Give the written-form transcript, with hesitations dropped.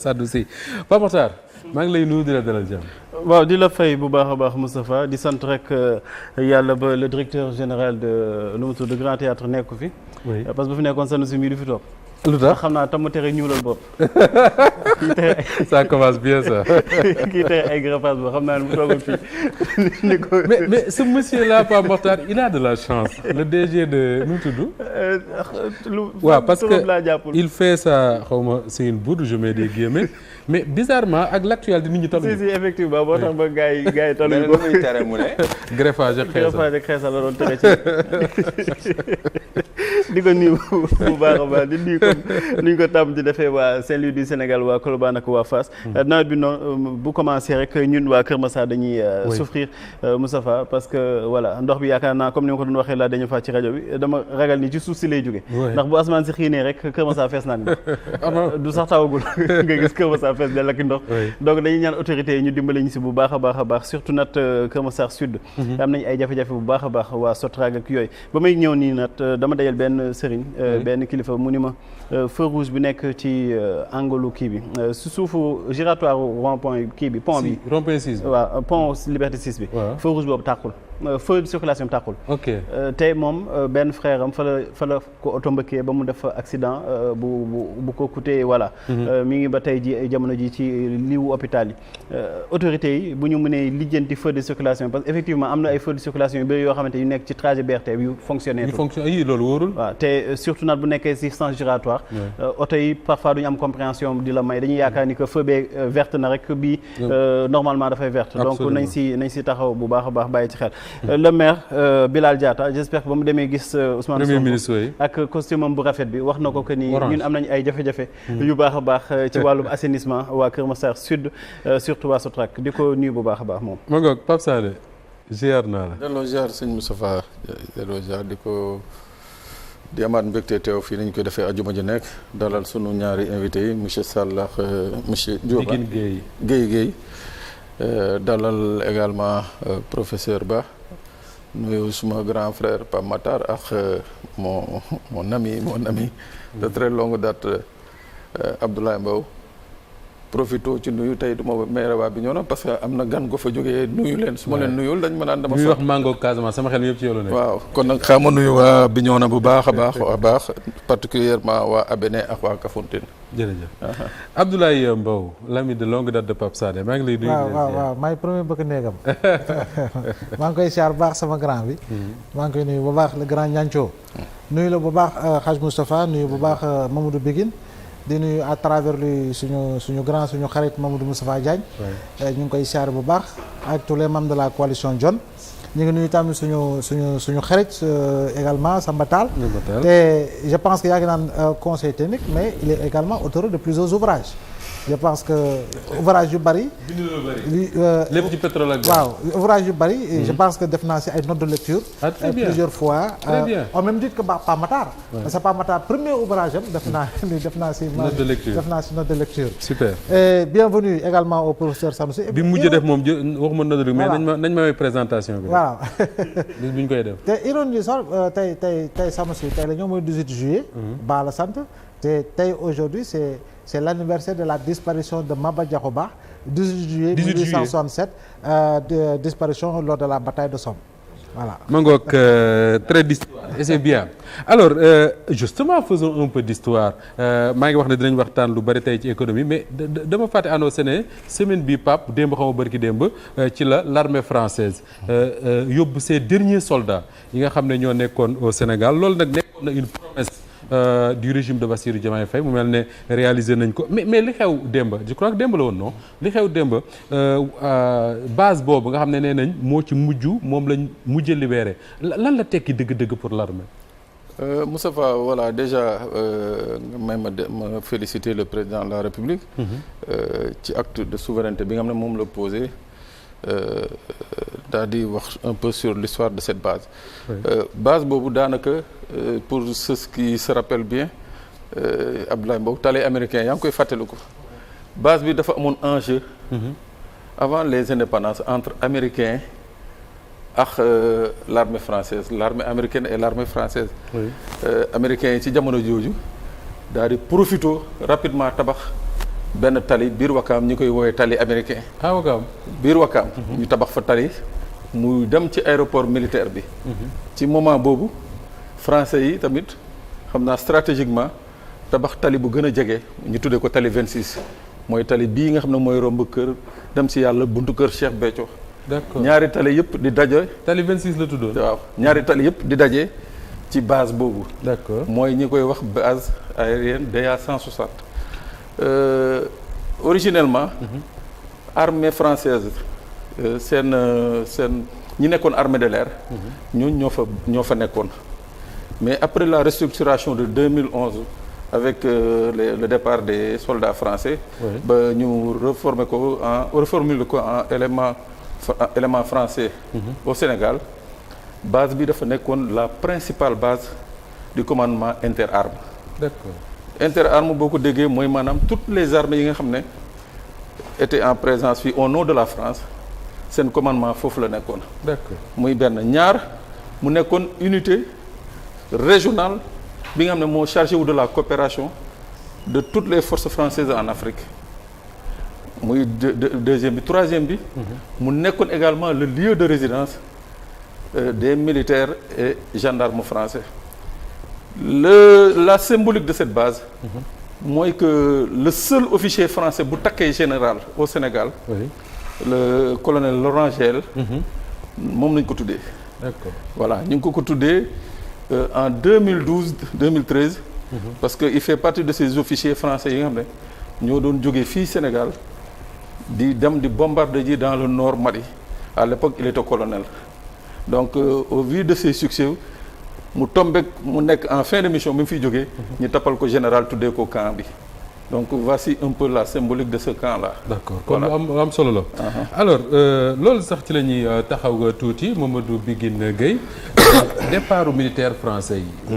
Sadou Sy Pape Makhtar maa ngi lay nuyu di la dalal jàmm. waaw di la fay bu baax a baax Moustapha di sant rek yàlla ba le directeur général de lu mu tudd Grand Théâtre nekku fi. oui parce que bu fi nekkoon Sanoussi mii du fi toog. lu tax xam naa tam ma tere ñuulal bopp. ça commence bien ça. kii tere ay greffage boo xam naa ne bu toogoon fii ni ko. mais ce monsieur là Pape Makhtar il a de la chance le DG de nu mu tudd. waaw parce que il fait ça xaw ma c'est une bourde je mets des guillemets mais bizarrement ak l'actualité nit ñi taluñu. si effectivement boo tax ba gars yi taluñu ko. muy tere mu ne. greffage ak xeesal la doon tere ci. di ko nuyu bu baax a baax di nuyu comme ni ñu ko tàmm di defee waa Saint-Louis du Sénégal waa Colobane ak waa Fass. nawet bi noonu bu commencé rek ñun waa Kër Massar dañuy souffrir Moustapha parce que voilà ndox bi yaakaar naa comme ni ma ko doon waxee la dañu fa ci rajo bi dama ragal ni ci suuf si lay jóge ndax bu asamaan si xiinee rek Kër Massar fees naan du sax tawagul nga gis Kër Massar fees del ak ndox donc dañuy ñaan autorités yi ñu dimbale ñu si bu baax a baax a baax surtout nag Kër Massar Sud am nañ ay jafe-jafe bu baax a baax waa Sotrag ak yooyu ba may ñëw nii nag dama dajal benn sëriñ benn kilifa mu ni ma feu rouge bi nekk ci angolu kii bi su suufu giratoire rond point kii bi pont bi rond point 6 waaw pont Liberté 6 bi feu rouge boobu tàkkul feu de circulation bi tàkkul te moom benn frère am fa la ko oto mbëkkee ba mu def accident bu ko coûté voilà mi ngi ba tey ji jamono ji ci liwu hôpital yi autorités yi bu ñu mënee lijjanti feu de circulation parce que effectivement am na ay feu de circulation yu bëri yoo xamante yu nekk ci trajet BRT yu fonctionné yi loolu wóorul waaw te surtout nag bu nekkee ci sens giratoire oto yi parfois duñu am compréhension di la may dañuy yaakaar ni que feu bee verte na rek bii normalement dafay verte donc nañ si taxaw bu baax a baax bàyyi ci xel le maire Bilal Diatta j'espère que ba mu demee gis Ousmane Sonko ak costume am bu rafet bi wax na ko que ni ñun am nañ ay jafe-jafe yu baax a baax ci wàllum assainissement waa Kër Massar Sud surtout waa Sotrac di ko nuyu bu baax a baax moom ma ngoog Pape Sané ziar naa la delloo ziar sëñ Moustapha delloo ziar di amaat mbégte teew fii nañ koy defee ajuma ji nekk dalal sunu ñaari invité yi monsieur Sall ak monsieur Diop Guèye dalal également professeur Ba nuyu suma grand frère Pape Makhtar ak mon ami de très longue date Abdoulaye Mbow profito ci nuyu tey du ma maire waa Bignona parce que am na gan go fa jógee nuyu leen su ma leen nuyul dañ ma naan dama wax mango Casamance sama xel mi yëpp ci yow la nekk waaw kon nag xaama nuyu waa Bignona bu baax a baax particulièrement waa Abéné ak waa Kafountine jërëjëf Abdoulaye Mbow l'ami de longue date de Pape Sané maa ngi lay nuyu waaw maay premier bëgg néegam maa ngi koy siyaar bu baax sama grand bi maa ngi koy nuyu bu baax le grand ñancoo nuyu la bu baax Hadj Moustapha nuyu bu baax Mamadou Biguine di nuyu à travers lui suñu grand suñu xarit Mamadou Moustapha Diagne ñu ngi koy siyaar bu baax ak tous les membres de la coalition John ñu ngi nuyu tamit suñu xarit également Samba Tall te je pense que yaa ngi naan conseil technique mais il est également auteur de plusieurs ouvrages je pense que ouvrage yu bëri lépp ci pétrole ak waaw ouvrage yu bëri je pense que def naa si ay notes de lecture plusieurs fois au même titre que Pape Makhtar parce que Pape Makhtar premier ouvrage am def naa si note de lecture super et bienvenue également au professeur Sanoussi bi mujj def moom waxuma note de lecture mais nañ ma may présentation bi waaw bis bu ñu koy def te ironie sax tey Sanoussi tey la ñoo mooy 18 juillet baa la sant te tey aujourd'hui c'est l'anniversaire de la disparition de Maba Diakhou Ba 18 juillet 1867 disparition lors de la bataille de Somme voilà ma ngoog trait d'histoire et c'est bien alors justement faisons un peu d'histoire maa ngi wax ne dinañ waxtaan lu bari tey ci économie mais dama fàtte annoncé ne semaine bi Pape démb xaw ma bari ki démb ci l'armée française yóbbu ses derniers soldats yi nga xam ne ñoo nekkoon au Sénégal loolu nag nekkoon na une promesse du régime de Bassirou Diomaye Faye mu mel ne réalisé nañ ko mais li xew démb je crois que démb la woon non li xew démb base boobu nga xam ne nee nañ moo ci moom lañ mujj libéré lan la tekki dëgg-dëgg pour l'armée Moustapha voilà déjà ma féliciter le président de la République ci acte de souveraineté bi nga xam ne moom la posé daal di wax un peu sur l'histoire de cette base base boobu daanaka pour ceux qui se rappellent bien Abdoulaye Mbow tali américain yaa ngi koy fàttaliku base bi dafa amoon enjeu avant les indépendances entre américains ak l'armée française l'armée américaine et l'armée française américains yi ci jamono jooju daal di profito rapidement tabax benn tali biir Wakaam ñi koy woowee tali américain. ah Wakaam. biir Wakaam. ñu tabax fa tali mu dem ci aéroport militaire bi. ci moment boobu français yi tamit xam naa stratégiquement tabax tali bu gën a jege ñu tuddee ko tali 26 mooy tali bii nga xam ne mooy romb kër dem si yàlla buntu kër Cheikh Béthio. d'accord ñaari tali yëpp di daje. tali 26 la tuddoon. waaw ñaari tali yëpp di daje ci base boobu. d'accord mooy ñi koy wax base aérienne DA 160. Originellement. Armée française seen ñi nekkoon armée de l'air. ñooñu ñoo fa nekkoon. mais après la restructuration de 2011 avec le départ des soldats français. ba ñu reformer ko en élément français. au Sénégal base bi dafa nekkoon la principale base du commandement interarmes. d'accord interarmes boo ko déggee mooy maanaam toutes les armées yi nga xam ne étaient en présence fii au nom de la France seen commandement foofu la nekkoon. d'accord muy benn ñaar mu nekkoon unité régionale bi nga xam ne moo chargé wu de la coopération de toutes les forces françaises en Afrique muy deuxième bi troisième bi. mu nekkoon également le lieu de résidence des militaires et gendarmes français. La symbolique de cette base. mooy que le seul officier français bu takkee général au Sénégal. oui. le colonel Laurent Gel. moom lañ ko tuddee. d'accord voilà ñu ngi ko tuddee en 2012-2013. parce que il fait partie de ces officiers français yi nga xam ne ñoo doon jógee fii Sénégal di dem di bombarder ji dans le nord Mali à l'époque il était colonel donc au vu de ses succès mu tombé mu nekk en fin de mission bi mu fiy jógee. ñu tappal ko général tuddee ko camp bi donc voici un peu la symbolique de ce camp là. d'accord kon lu am solo la. alors loolu sax ci la ñuy taxaw tuuti Mamadou Biguine Gueye départu militaire français yi.